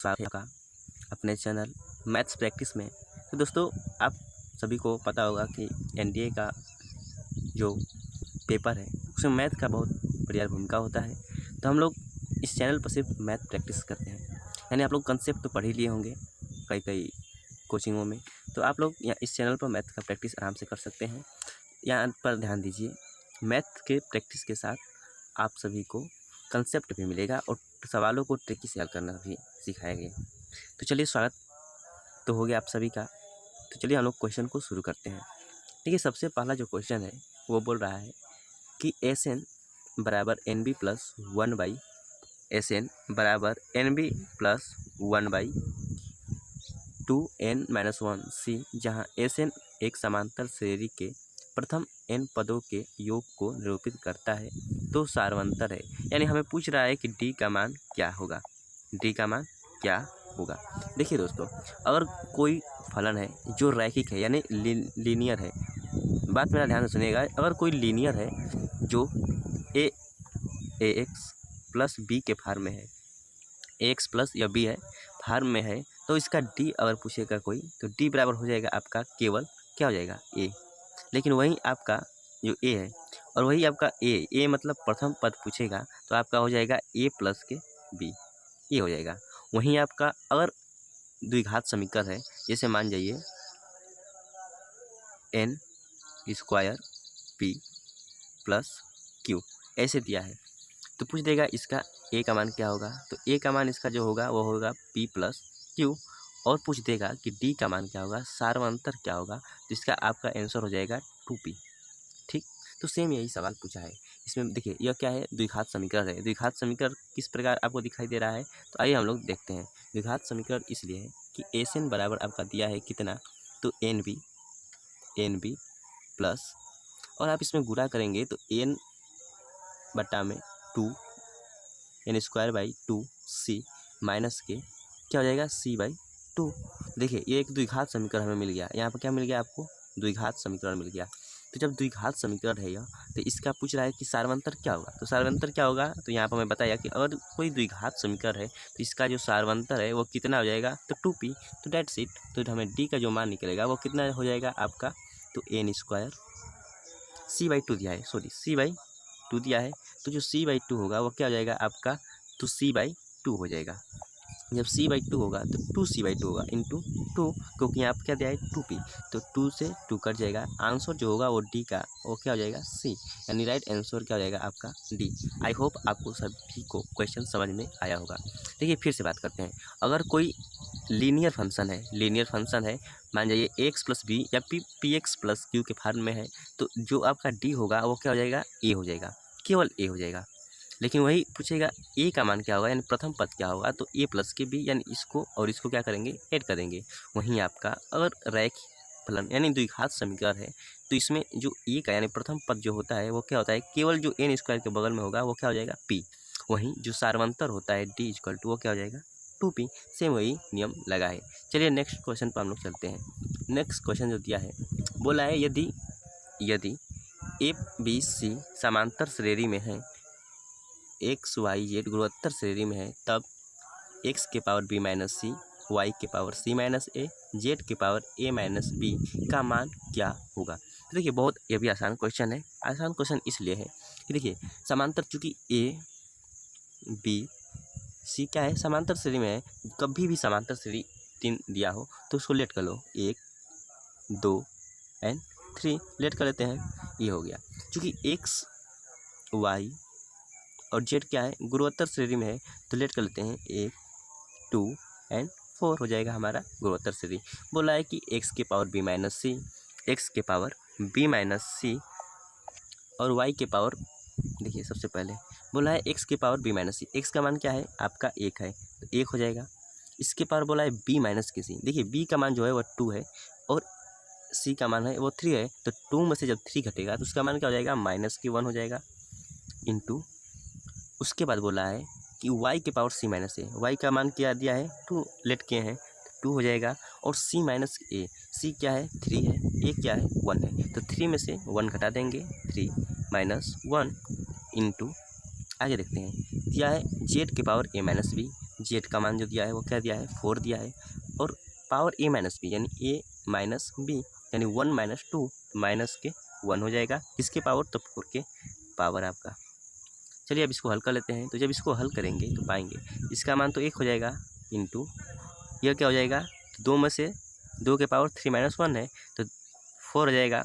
स्वागत है आपका अपने चैनल मैथ्स प्रैक्टिस में। तो दोस्तों, आप सभी को पता होगा कि एनडीए का जो पेपर है उसमें मैथ का बहुत बढ़िया भूमिका होता है। तो हम लोग इस चैनल पर सिर्फ मैथ प्रैक्टिस करते हैं, यानी आप लोग कंसेप्ट तो पढ़ ही लिए होंगे कई कोचिंगों में। तो आप लोग यहाँ इस चैनल पर मैथ का प्रैक्टिस आराम से कर सकते हैं। यहाँ पर ध्यान दीजिए, मैथ के प्रैक्टिस के साथ आप सभी को कंसेप्ट भी मिलेगा और सवालों को ट्रिकी से हल करना भी सिखाया गया। तो चलिए, स्वागत तो हो गया आप सभी का। तो चलिए हम लोग क्वेश्चन को शुरू करते हैं। देखिए, सबसे पहला जो क्वेश्चन है वो बोल रहा है कि एस एन बराबर N B plus one by S N बराबर N B plus one by two N minus one C, जहाँ एस एन एक समांतर श्रेणी के प्रथम n पदों के योग को निरूपित करता है तो सारवंतर है। यानी हमें पूछ रहा है कि d का मान क्या होगा, d का मान क्या होगा। देखिए दोस्तों, अगर कोई फलन है जो रैखिक है यानी लीनियर है, बात मेरा ध्यान से सुनिएगा, अगर कोई लीनियर है जो ए एक्स प्लस बी के फॉर्म में है, ए एक्स प्लस या बी है फॉर्म में है, तो इसका d अगर पूछेगा कोई तो d बराबर हो जाएगा आपका केवल क्या हो जाएगा a। लेकिन वहीं आपका जो ए है और वही आपका ए मतलब प्रथम पद पूछेगा तो आपका हो जाएगा ए प्लस के बी, ये हो जाएगा। वहीं आपका अगर द्विघात समीकरण है, जैसे मान जाइए n square p plus q ऐसे दिया है, तो पूछ देगा इसका ए का मान क्या होगा। तो ए का मान इसका जो होगा वो होगा पी प्लस क्यू, और पूछ देगा कि डी का मान क्या होगा, सारवंतर क्या होगा, तो इसका आपका आंसर हो जाएगा 2p। ठीक, तो सेम यही सवाल पूछा है। इसमें देखिए यह क्या है, द्विघात समीकरण है। द्विघात समीकरण किस प्रकार आपको दिखाई दे रहा है, तो आइए हम लोग देखते हैं। द्विघात समीकरण इसलिए है कि एस एन बराबर आपका दिया है कितना, तो एन बी प्लस, और आप इसमें गुणा करेंगे तो एन बटा में 2 n square by 2 c minus के क्या हो जाएगा सी बाई 2। देखिए ये एक द्विघात समीकरण हमें मिल गया। यहाँ पर क्या मिल गया आपको, द्विघात समीकरण मिल गया। तो जब द्विघात समीकरण है यह, तो इसका पूछ रहा है कि सारवंतर क्या होगा। तो सारवंतर क्या होगा, तो यहाँ पर हमें बताया कि अगर कोई द्विघात समीकरण है तो इसका जो सारवंतर है वो कितना हो जाएगा, तो 2p। तो डेट्स इट। तो हमें d का जो मान निकलेगा वो कितना हो जाएगा आपका, तो एन स्क्वायर सी बाई 2 दिया है, सॉरी सी बाई 2 दिया है, तो जो सी बाई 2 होगा वो क्या हो जाएगा आपका, तो सी बाई 2 हो जाएगा। जब सी बाई 2 होगा तो 2c बाई 2 होगा इंटू 2, क्योंकि यहाँ पर क्या दिया है 2p, तो 2 से 2 कट जाएगा। आंसर जो होगा वो d का वो क्या हो जाएगा c, यानी राइट आंसर क्या हो जाएगा आपका d। आई होप आपको सभी को क्वेश्चन समझ में आया होगा। देखिए फिर से बात करते हैं, अगर कोई लीनियर फंक्शन है, मान जाइए एक्स प्लस बी या पी एक्स प्लस क्यू के फॉर्म में है, तो जो आपका d होगा वो क्या हो जाएगा, a हो जाएगा, केवल a हो जाएगा। लेकिन वही पूछेगा ए का मान क्या होगा, यानी प्रथम पद क्या होगा, तो ए प्लस के बी, यानी इसको और इसको क्या करेंगे, ऐड करेंगे। वहीं आपका अगर रैखिक फलन यानी द्विघात समीकरण है, तो इसमें जो ए का यानी प्रथम पद जो होता है वो क्या होता है, केवल जो एन स्क्वायर के बगल में होगा वो क्या हो जाएगा पी। वहीं जो सारवंतर होता है डी इक्वल टू वो क्या हो जाएगा 2p। सेम वही नियम लगा है। चलिए नेक्स्ट क्वेश्चन पर हम लोग चलते हैं। नेक्स्ट क्वेश्चन जो दिया है, बोला है यदि ए बी सी समांतर श्रेणी में है, एक्स वाई जेड गुणोत्तर श्रेणी में है, तब एक्स के पावर बी माइनस सी, वाई के पावर सी माइनस ए, जेड के पावर ए माइनस बी का मान क्या होगा। तो देखिए बहुत ये भी आसान क्वेश्चन है। आसान क्वेश्चन इसलिए है कि देखिए समांतर, चूँकि ए बी सी क्या है, समांतर श्रेणी में है। कभी भी समांतर श्रेणी 3 दिया हो तो उसको लेट कर लो, 1 2 एंड 3 लेट कर लेते हैं, ये हो गया। चूँकि एक्स वाई और जेड क्या है, गुणोत्तर श्रेणी में है, तो लेट कर लेते हैं 1 2 एंड 4 हो जाएगा हमारा गुणोत्तर श्रेणी। बोला है कि एक्स के पावर बी माइनस सी, एक्स के पावर बी माइनस सी और वाई के पावर, देखिए सबसे पहले बोला है एक्स के पावर बी माइनस सी, एक्स का मान क्या है आपका 1 है, तो 1 हो जाएगा। इसके पावर बोला है बी माइनस के सी, देखिए बी का मान जो है वो 2 है और सी का मान है वो 3 है, तो 2 में से जब 3 घटेगा तो उसका मान क्या हो जाएगा, माइनस के 1 हो जाएगा इंटू। उसके बाद बोला है कि y के पावर c माइनस ए, वाई का मान क्या दिया है 2 लेट किए हैं, 2 हो जाएगा। और c माइनस ए, c क्या है 3 है, a क्या है 1 है, तो 3 में से 1 घटा देंगे, 3 माइनस 1 इंटू, आगे देखते हैं, दिया है z के power a minus b, z का मान जो दिया है वो क्या दिया है 4 दिया है, और पावर ए माइनस बी यानी ए माइनस बी यानी 1 माइनस 2 माइनस के 1 हो जाएगा, किसके पावर तो 4 के पावर आपका। चलिए अब इसको हल कर लेते हैं। तो जब इसको हल करेंगे तो पाएंगे इसका मान तो 1 हो जाएगा इंटू यह क्या हो जाएगा, तो 2 में से 2 के पावर 3 माइनस 1 है तो 4 हो जाएगा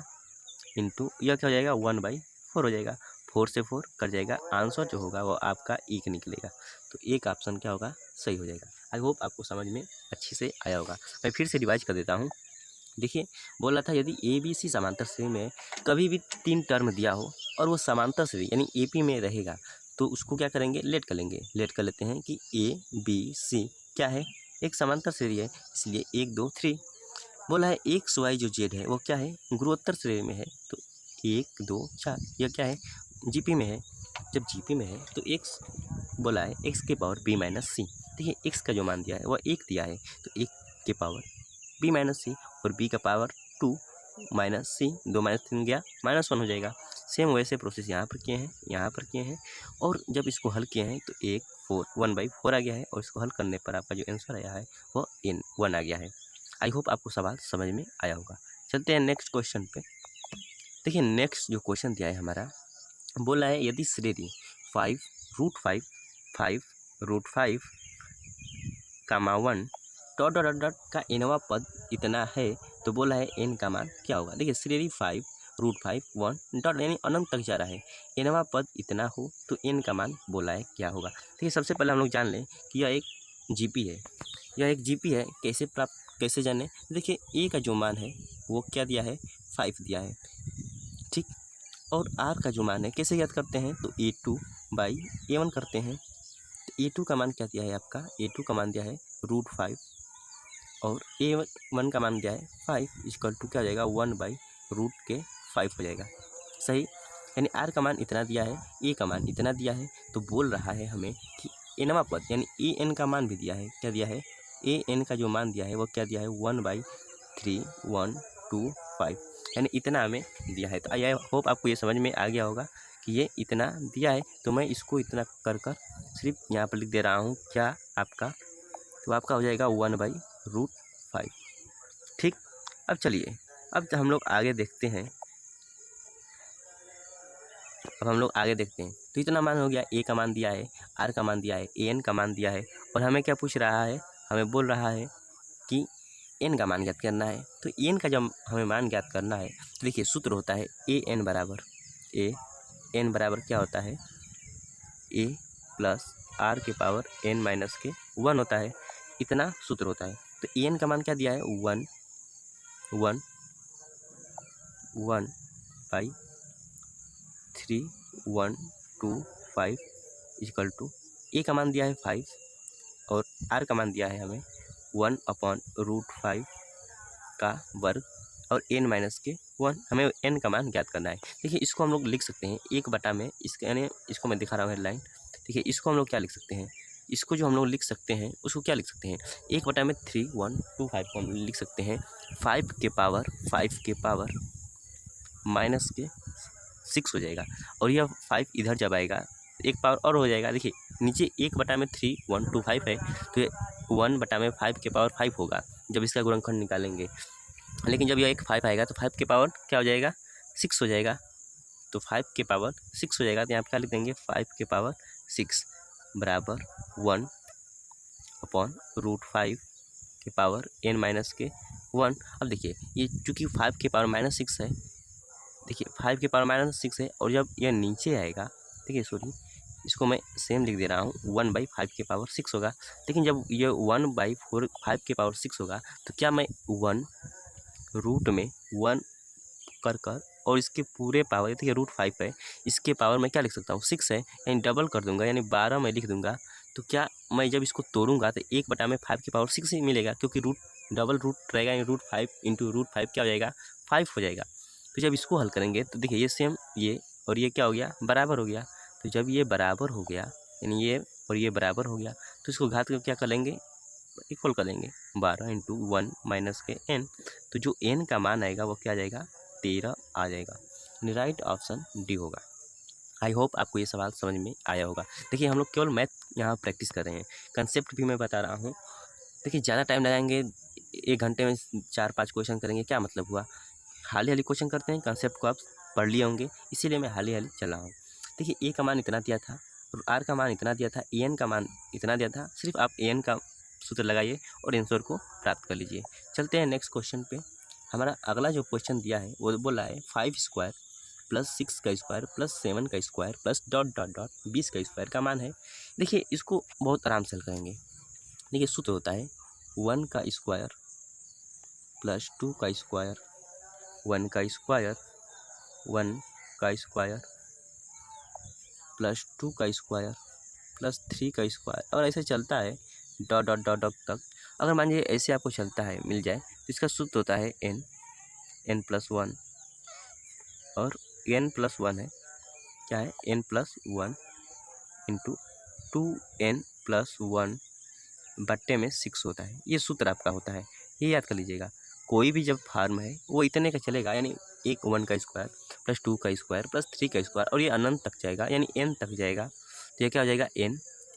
इंटू यह क्या हो जाएगा 1/4 हो जाएगा, 4 से 4 कट जाएगा, आंसर जो होगा वो आपका 1 निकलेगा। तो एक ऑप्शन क्या होगा सही हो जाएगा। आई होप आपको समझ में अच्छे से आया होगा। मैं फिर से रिवाइज कर देता हूँ। देखिए बोला था यदि ए बी सी समांतर श्रेणी में कभी भी 3 टर्म दिया हो और वो समांतर श्रेणी यानी ए पी में रहेगा तो उसको क्या करेंगे लेट कर लेंगे। लेट कर लेते हैं कि ए बी सी क्या है एक समांतर श्रेणी है, इसलिए 1 2 3। बोला है एक्स वाई जो जेड है वो क्या है गुणोत्तर श्रेणी में है, तो 1 2 4 यह क्या है जीपी में है। जब जीपी में है तो एक्स बोला है एक्स के पावर बी माइनस सी। देखिए एक्स का जो मान दिया है वह 1 दिया है तो 1 के पावर बी माइनस सी और बी का पावर 2 माइनस सी, 2 माइनस 3 गया -1 हो जाएगा। सेम वैसे प्रोसेस यहाँ पर किए हैं यहाँ पर किए हैं, और जब इसको हल किए हैं तो 1/4 आ गया है, और इसको हल करने पर आपका जो आंसर आया है वो n1 आ गया है। आई होप आपको सवाल समझ में आया होगा। चलते हैं नेक्स्ट क्वेश्चन पे। देखिए नेक्स्ट जो क्वेश्चन दिया है हमारा, बोला है यदि श्रेणी 5√5 5√5 कामा 1 डॉट डॉट डॉट का nवां पद इतना है तो बोला है n का मान क्या होगा। देखिए श्रेणी 5√5 1 डॉट यानी अनंत तक जा रहा है, nवां पद इतना हो तो n का मान बोला है क्या होगा। देखिए सबसे पहले हम लोग जान लें कि यह एक जीपी है, यह एक जीपी है। कैसे जाने, देखिए ए का जो मान है वो क्या दिया है 5 दिया है, ठीक। और आर का जो मान है कैसे याद करते हैं तो a2/a1 करते हैं। तो a2 का मान क्या दिया है आपका, a2 का मान दिया है √5 और a1 का मान दिया है 5 इक्वल टू क्या हो जाएगा 1/√5 हो जाएगा, सही। यानी आर का मान इतना दिया है, ए का मान इतना दिया है, तो बोल रहा है हमें कि एनवा पद यानी ए एन का मान भी दिया है, क्या दिया है ए एन का जो मान दिया है वो क्या दिया है 1/3125 यानी इतना हमें दिया है। तो आई होप आपको ये समझ में आ गया होगा कि ये इतना दिया है, तो मैं इसको इतना कर सिर्फ यहाँ पर लिख दे रहा हूँ क्या आपका, तो आपका हो जाएगा 1/√5, ठीक। अब चलिए अब हम लोग आगे देखते हैं। तो इतना मान हो गया, ए का मान दिया है, आर का मान दिया है, ए एन का मान दिया है, और हमें क्या पूछ रहा है, हमें बोल रहा है कि एन का मान ज्ञात करना है। तो एन का जब हमें मान ज्ञात करना है तो देखिए सूत्र होता है ए एन बराबर क्या होता है ए प्लस आर के पावर एन माइनस के 1 होता है, इतना सूत्र होता है। तो ए एन का मान क्या दिया है 1/3125 इक्वल टू ए का मान दिया है 5 और आर का मान दिया है हमें 1/√5 का वर्ग और n माइनस के 1, हमें n का मान ज्ञात करना है। देखिए इसको हम लोग लिख सकते हैं 1/, में इसके यानी इसको मैं दिखा रहा हूँ हेडलाइन। देखिए इसको हम लोग क्या लिख सकते हैं, इसको जो हम लोग लिख सकते हैं उसको क्या लिख सकते हैं 1/, में 3125 को हम लिख सकते हैं 5 के पावर माइनस के 6 हो जाएगा, और यह 5 इधर जब आएगा एक पावर और हो जाएगा। देखिए नीचे 1/, में 3125 है तो ये 1/, में 5 के पावर 5 होगा जब इसका गुणनखंड निकालेंगे, लेकिन जब यह एक 5 आएगा तो 5 के पावर क्या हो जाएगा 6 हो जाएगा, तो 5 के पावर 6 हो जाएगा। तो यहाँ पर क्या लिख देंगे 5 के पावर 6 बराबर 1/√5 के पावर n माइनस के 1। अब देखिए ये चूँकि 5 के पावर -6 है, देखिए 5 के पावर -6 है, और जब यह नीचे आएगा, देखिए सॉरी इसको मैं सेम लिख दे रहा हूँ 1/5 के पावर 6 होगा, लेकिन जब ये 1/5 के पावर 6 होगा तो क्या मैं 1 रूट में 1 कर और इसके पूरे पावर, देखिए √5 है, इसके पावर में क्या लिख सकता हूँ 6 है, यानी डबल कर दूंगा यानी 12 मैं लिख दूंगा। तो क्या मैं जब इसको तोड़ूंगा तो 1/, में 5 के पावर 6 ही मिलेगा, क्योंकि डबल रूट रहेगा यानी √5 इंटू √5 क्या हो जाएगा 5 हो जाएगा। तो जब इसको हल करेंगे तो देखिए ये सेम ये और ये क्या हो गया बराबर हो गया। तो जब ये बराबर हो गया यानी ये और ये बराबर हो गया तो इसको घात कर क्या कर लेंगे इक्वल कर लेंगे 12 इंटू 1 माइनस के n। तो जो n का मान आएगा वो क्या आ जाएगा 13 आ जाएगा, राइट ऑप्शन डी होगा। आई होप आपको ये सवाल समझ में आया होगा। देखिए हम लोग केवल मैथ यहाँ प्रैक्टिस कर रहे हैं, कंसेप्ट भी मैं बता रहा हूँ। देखिए ज़्यादा टाइम लगाएंगे, 1 घंटे में 4-5 क्वेश्चन करेंगे, क्या मतलब हुआ। हाली क्वेश्चन करते हैं, कंसेप्ट को आप पढ़ लिए होंगे, इसीलिए मैं हाली चल रहा हूँ। देखिए ए का मान इतना दिया था और आर का मान इतना दिया था, ए एन का मान इतना दिया था। सिर्फ आप ए एन का सूत्र लगाइए और आंसर को प्राप्त कर लीजिए। चलते हैं नेक्स्ट क्वेश्चन पे। हमारा अगला जो क्वेश्चन दिया है वो बोला है 5 स्क्वायर प्लस 6 का स्क्वायर प्लस 7 का square plus dot dot dot 20 का स्क्वायर का मान है। देखिए इसको बहुत आराम से हल करेंगे। देखिए सूत्र होता है 1 का स्क्वायर प्लस 2 का स्क्वायर, 1 का स्क्वायर, 1 का स्क्वायर प्लस 2 का स्क्वायर प्लस 3 का स्क्वायर, और ऐसे चलता है डॉट डॉट डॉट डॉट तक। अगर मान लीजिए ऐसे आपको चलता है मिल जाए तो इसका सूत्र होता है n प्लस 1, और n प्लस 1 है क्या है, n plus 1 into 2n plus 1 बट्टे में 6 होता है। ये सूत्र आपका होता है, ये याद कर लीजिएगा। कोई भी जब फार्म है वो इतने का चलेगा, यानी एक 1 का स्क्वायर प्लस 2 का स्क्वायर प्लस 3 का स्क्वायर, और ये अनंत तक जाएगा यानी n तक जाएगा। तो ये क्या हो जाएगा,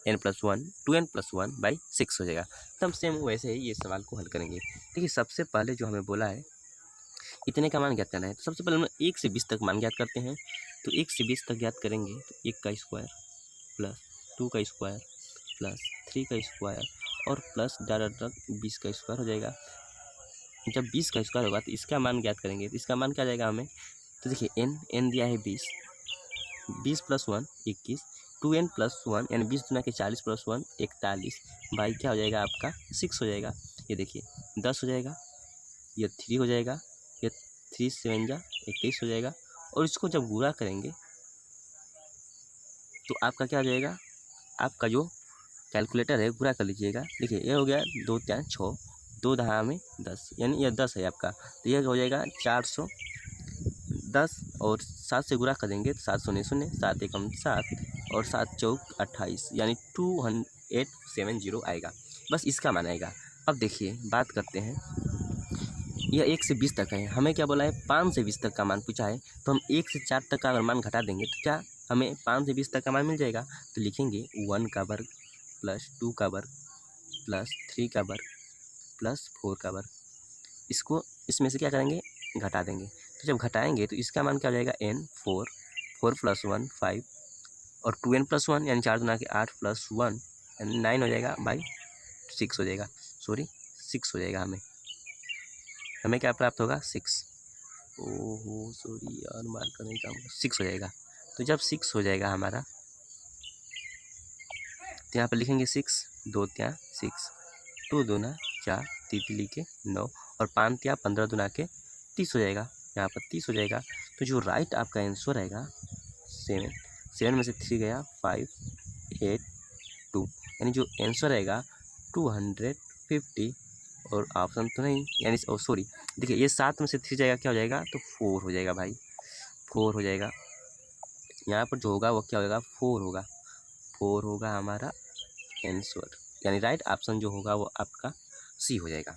n plus 1 2n plus 1 by 6 हो जाएगा। तब सेम वैसे ही ये सवाल को हल करेंगे। देखिए सबसे पहले जो हमें बोला है इतने का मान ज्ञात करना है, तो सबसे पहले हम 1 से 20 तक मान ज्ञात करते हैं। तो 1 से 20 तक ज्ञात करेंगे तो 1 का स्क्वायर प्लस 2 का स्क्वायर प्लस 3 का स्क्वायर और प्लस डॉट 20 का स्क्वायर हो जाएगा। जब 20 का स्क्वायर होगा तो इसका मान ज्ञात करेंगे, तो इसका मान क्या जाएगा हमें। तो देखिए n दिया है 20, 20 प्लस 1 21, 2n प्लस 1 यानी 20 दुना के 40 प्लस 1 41 बाई क्या हो जाएगा आपका 6 हो जाएगा। ये देखिए 10 हो जाएगा, ये 3 हो जाएगा, ये 3 7 जा 21 हो जाएगा। और इसको जब गुणा करेंगे तो आपका क्या हो जाएगा, आपका जो कैलकुलेटर है पूरा कर लीजिएगा। देखिए ये हो गया 2 3 6, 2 दहा में 10 यानी ये 10 है आपका। तो ये हो जाएगा 410, और 7 से गुणा करेंगे तो 7 शून्य शून्य, 7 एकम 7 और 7 चौक 28 यानी 2870 आएगा। बस इसका मान आएगा। अब देखिए बात करते हैं, यह 1 से 20 तक है, हमें क्या बोला है 5 से 20 तक का मान पूछा है। तो हम 1 से 4 तक का अगर मान घटा देंगे तो क्या हमें 5 से 20 तक का मान मिल जाएगा। तो लिखेंगे 1 का वर्ग प्लस 2 का वर्ग प्लस 3 का वर्ग प्लस 4 का वर्ग। इसको इसमें से क्या करेंगे, घटा देंगे। तो जब घटाएंगे तो इसका मान क्या हो जाएगा n 4 प्लस 1 5 और 2n प्लस 1 यानी 4 दुना के 8 प्लस 1 यानी 9 हो जाएगा बाई 6 हो जाएगा, सॉरी 6 हो जाएगा। हमें क्या प्राप्त होगा 6, ओहो सॉरी यार मार्क करने का 6 हो जाएगा। तो जब 6 हो जाएगा हमारा तो यहाँ पर लिखेंगे 6 2 त्या 6, 2 दूना 4 3 लिखे 9 और 5 त्या 15 दुना के 30 हो जाएगा, यहाँ पर 30 हो जाएगा। तो जो राइट आपका आंसर रहेगा 7 में से 3 गया 5 8 2 यानी जो आंसर रहेगा 250। और ऑप्शन तो नहीं यानी सॉरी देखिए ये 7 में से 3 जाएगा क्या हो जाएगा, तो 4 हो जाएगा भाई, 4 हो जाएगा। यहाँ पर जो होगा वो क्या होगा 4 होगा हमारा आंसर, यानी राइट ऑप्शन जो होगा वो आपका सी हो जाएगा।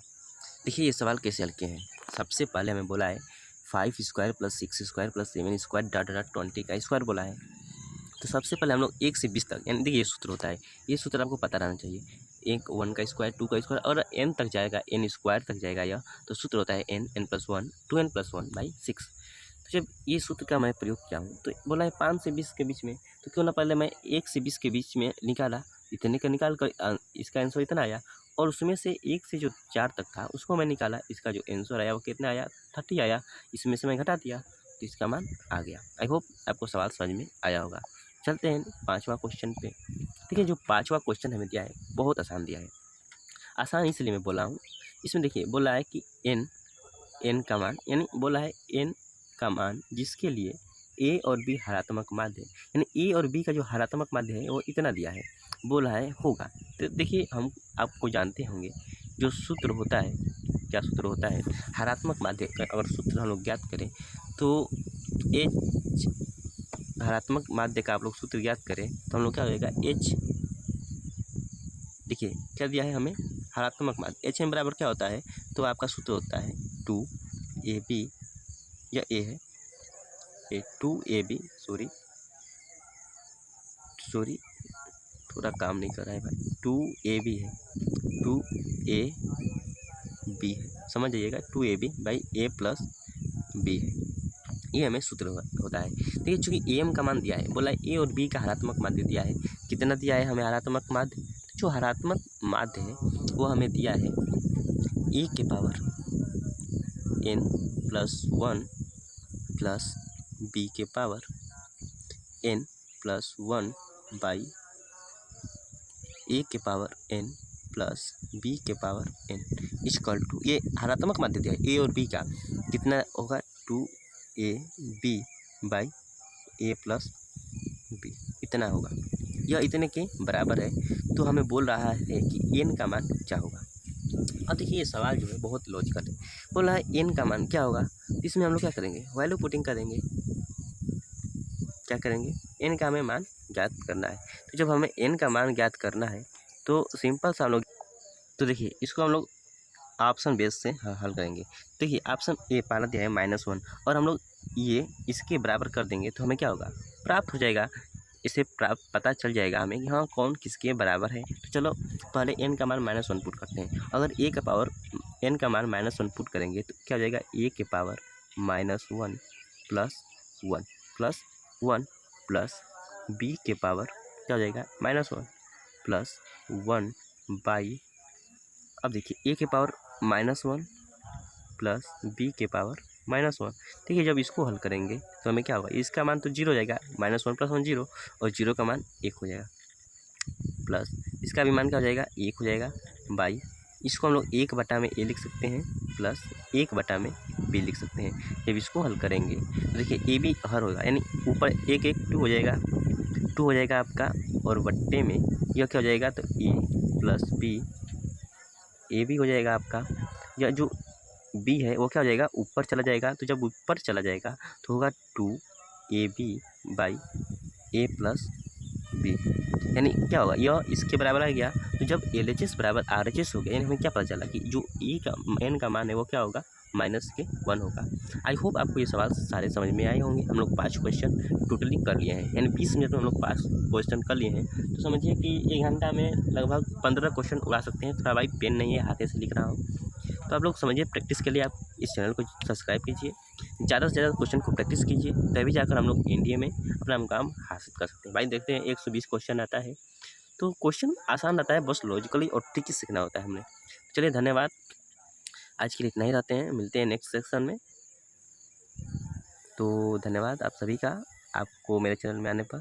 देखिए ये सवाल कैसे हल किए हैं। सबसे पहले हमें बोला है 5 square plus 6 square plus 7 square dot dot 20 का स्क्वायर बोला है। तो सबसे पहले हम लोग 1 से 20 तक, यानी देखिए ये सूत्र होता है, ये सूत्र आपको पता रहना चाहिए। 1 का स्क्वायर 2 का स्क्वायर और n तक जाएगा, n स्क्वायर तक जाएगा यह, तो सूत्र होता है n plus 1 2n plus 1 by 6। तो जब ये सूत्र का मैं प्रयोग किया हूँ तो बोला है 5 से 20 के बीच में, तो क्यों ना पहले मैं 1 से 20 के बीच में निकाला, इतने का निकाल कर इसका आंसर इतना आया, और उसमें से 1 से जो 4 तक था उसको मैं निकाला, इसका जो आंसर आया वो कितना आया 30 आया, इसमें से मैं घटा दिया तो इसका मान आ गया। आई होप आपको सवाल समझ में आया होगा। चलते हैं 5वां क्वेश्चन पे। देखिए जो 5वां क्वेश्चन हमें दिया है बहुत आसान दिया है। आसान इसलिए मैं बोला हूँ, इसमें देखिए बोला है कि n का मान, यानी बोला है n का मान जिसके लिए a और b हरात्मक माध्य है, यानी a और b का जो हरात्मक माध्य है वो इतना दिया है, बोला है होगा। तो देखिए हम आपको जानते होंगे जो सूत्र होता है, क्या सूत्र होता है हरात्मक माध्य का, अगर सूत्र हम लोग ज्ञात करें तो h हरात्मक माध्य का आप लोग सूत्र ज्ञात करें तो हम लोग क्या हो जाएगा h, देखिए क्या दिया है हमें हरात्मक माध्य, एच एम बराबर क्या होता है, तो आपका सूत्र होता है 2ab, या ए है 2ab सॉरी सॉरी थोड़ा काम नहीं कर रहा है भाई, 2ab है, 2ab है, समझ जाइएगा 2ab by a plus b है, ये हमें सूत्र होता है। देखिए चूँकि am का मान दिया है, बोला a और b का हरात्मक माध्य दिया है, कितना दिया है हमें हरात्मक माध्य, जो हरात्मक माध्य है वो हमें दिया है e के power n plus 1 plus b के power n plus 1 by a के पावर n प्लस b के पावर n इक्वल टू, ये हरात्मक माध्य दिया है a और b का, कितना होगा 2ab by a plus b, इतना होगा, यह इतने के बराबर है। तो हमें बोल रहा है कि n का मान क्या होगा। अब देखिए ये सवाल जो है बहुत लॉजिकल है, बोल रहा है n का मान क्या होगा, इसमें हम लोग क्या करेंगे, वैल्यू पुटिंग करेंगे, क्या करेंगे, n का हमें मान ज्ञात करना है। तो जब हमें n का मान ज्ञात करना है तो सिंपल सा हम लोग, तो देखिए इसको हम लोग ऑप्शन बेस से हल करेंगे। देखिए ऑप्शन ए पहला दिया है -1 और हम लोग ये इसके बराबर कर देंगे तो हमें क्या होगा, प्राप्त हो जाएगा, इसे प्राप्त पता चल जाएगा हमें कि हाँ कौन किसके बराबर है। तो चलो पहले n का मान -1 पुट करते हैं, अगर a का पावर n का मान -1 पुट करेंगे तो क्या हो जाएगा, a के power -1 plus 1 plus 1 plus b के पावर क्या हो जाएगा -1 प्लस 1 बाई, अब देखिए a के पावर -1 प्लस b के पावर -1, देखिए जब इसको हल करेंगे तो हमें क्या होगा, इसका मान तो 0 हो जाएगा, -1 प्लस 1 0 और 0 का मान 1 हो जाएगा, प्लस इसका भी मान क्या हो जाएगा 1 हो जाएगा बाई, इसको हम लोग 1 में a लिख सकते हैं प्लस 1 में b लिख सकते हैं। जब इसको हल करेंगे तो देखिए a b हर होगा, यानी ऊपर 1 1 2 हो जाएगा, 2 हो जाएगा आपका, और बट्टे में यह क्या हो जाएगा, तो a प्लस b, a भी हो जाएगा आपका, या जो b है वो क्या हो जाएगा, ऊपर चला जाएगा, तो जब ऊपर चला जाएगा तो होगा 2ab by a plus b, यानी क्या होगा, यह इसके बराबर आ गया। तो जब LHS बराबर RHS हो गया, यानी हमें क्या पता चला कि जो e का n का मान है वो क्या होगा, -1 होगा। आई होप आपको ये सवाल सारे समझ में आए होंगे। हम लोग 5 क्वेश्चन टोटली कर लिए हैं, यानी 20 मिनट में हम लोग 5 क्वेश्चन कर लिए हैं, तो समझिए कि 1 घंटा में लगभग 15 क्वेश्चन उड़ा सकते हैं। थोड़ा भाई पेन नहीं है, हाथे से लिख रहा हूँ, तो आप लोग समझिए, प्रैक्टिस के लिए आप इस चैनल को सब्सक्राइब कीजिए, ज़्यादा से ज़्यादा क्वेश्चन को प्रैक्टिस कीजिए, तभी जाकर हम लोग एनडीए में अपना मुकाम हासिल कर सकते हैं। भाई देखते हैं 120 क्वेश्चन आता है, तो क्वेश्चन आसान रहता है, बस लॉजिकली और ट्रिकी सीखना होता है हमने। चलिए धन्यवाद, आज के लिए इतना ही रहते हैं, मिलते हैं नेक्स्ट सेक्शन में। तो धन्यवाद आप सभी का, आपको मेरे चैनल में आने पर।